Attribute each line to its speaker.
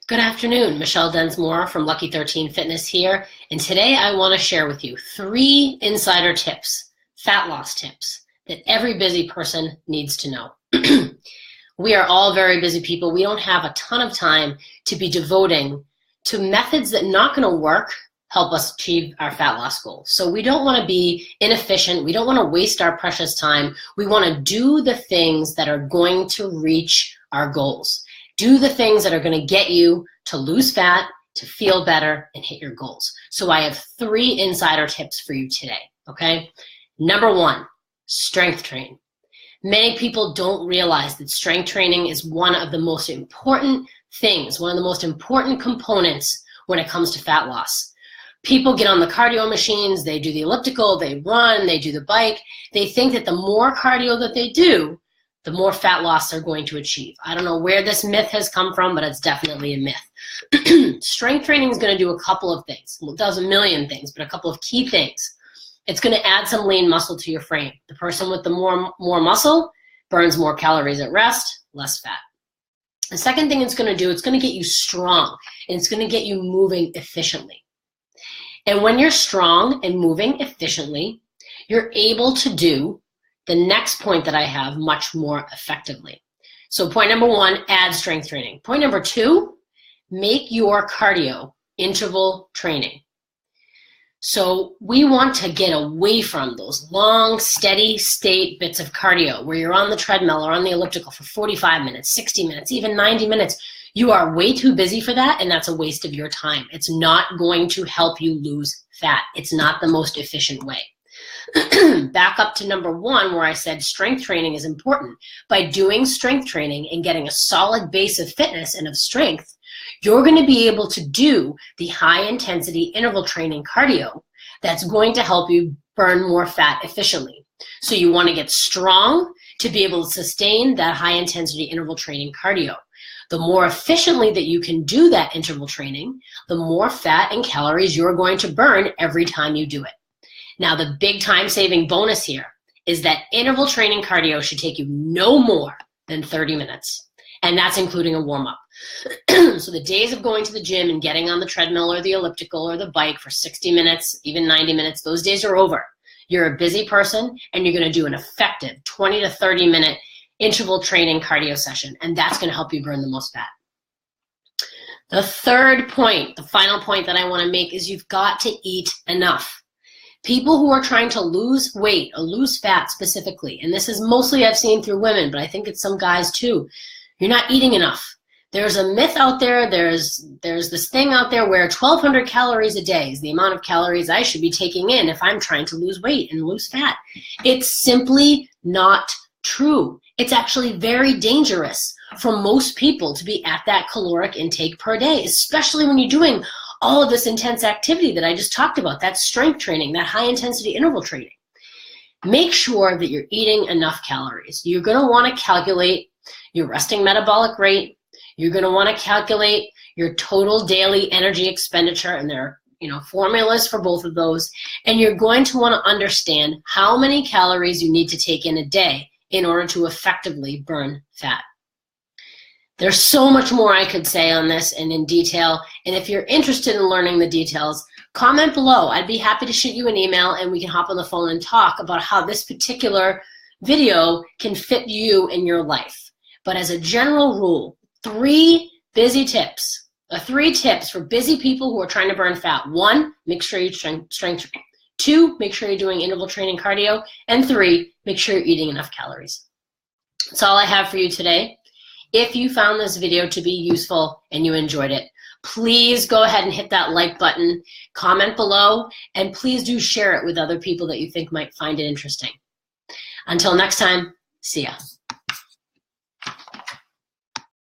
Speaker 1: Good afternoon, Michelle Densmore from Lucky13Fitness here, and today I want to share with you 3 insider tips, fat loss tips, that every busy person needs to know. We are all very busy people. We don't have a ton of time to be devoting to methods that not going to work, help us achieve our fat loss goals. So we don't want to be inefficient. We don't want to waste our precious time. We want to do the things that are going to reach our goals. Do the things that are going to get you to lose fat, to feel better, and hit your goals. So I have 3 insider tips for you today, okay? Number 1, strength train. Many people don't realize that strength training is one of the most important things, one of the most important components when it comes to fat loss. People get on the cardio machines, they do the elliptical, they run, they do the bike. They think that the more cardio that they do, the more fat loss they're going to achieve. I don't know where this myth has come from, but it's definitely a myth. Strength training is going to do a couple of things. Well, it does a million things, but a couple of key things. It's going to add some lean muscle to your frame. The person with the more muscle burns more calories at rest, less fat. The second thing it's going to do, it's going to get you strong, and it's going to get you moving efficiently. And when you're strong and moving efficiently, you're able to do the next point that I have much more effectively. So point number 1, add strength training. Point number 2, make your cardio interval training. So we want to get away from those long, steady state bits of cardio where you're on the treadmill or on the elliptical for 45 minutes, 60 minutes, even 90 minutes. You are way too busy for that, and that's a waste of your time. It's not going to help you lose fat. It's not the most efficient way. Back up to number 1 where I said strength training is important. By doing strength training and getting a solid base of fitness and of strength, you're going to be able to do the high intensity interval training cardio that's going to help you burn more fat efficiently. So you want to get strong to be able to sustain that high intensity interval training cardio. The more efficiently that you can do that interval training, the more fat and calories you're going to burn every time you do it. Now, the big time-saving bonus here is that interval training cardio should take you no more than 30 minutes, and that's including a warm-up. So the days of going to the gym and getting on the treadmill or the elliptical or the bike for 60 minutes, even 90 minutes, those days are over. You're a busy person, and you're going to do an effective 20 to 30-minute interval training cardio session, and that's going to help you burn the most fat. The third point, the final point that I want to make is you've got to eat enough. People who are trying to lose weight or lose fat specifically, and this is mostly I've seen through women, but I think it's some guys too, you're not eating enough. There's a myth out there, there's this thing out there where 1,200 calories a day is the amount of calories I should be taking in if I'm trying to lose weight and lose fat. It's simply not true. It's actually very dangerous for most people to be at that caloric intake per day, especially when you're doing all of this intense activity that I just talked about, that strength training, that high intensity interval training. Make sure that you're eating enough calories. You're going to want to calculate your resting metabolic rate. You're going to want to calculate your total daily energy expenditure, and there are formulas for both of those. And you're going to want to understand how many calories you need to take in a day in order to effectively burn fat. There's so much more I could say on this and in detail, and if you're interested in learning the details, comment below. I'd be happy to shoot you an email and we can hop on the phone and talk about how this particular video can fit you in your life. But as a general rule, 3 busy tips, 3 tips for busy people who are trying to burn fat. 1, make sure you strength train. 2, make sure you're doing interval training cardio. And 3, make sure you're eating enough calories. That's all I have for you today. If you found this video to be useful and you enjoyed it, please go ahead and hit that like button, comment below, and please do share it with other people that you think might find it interesting. Until next time, see ya.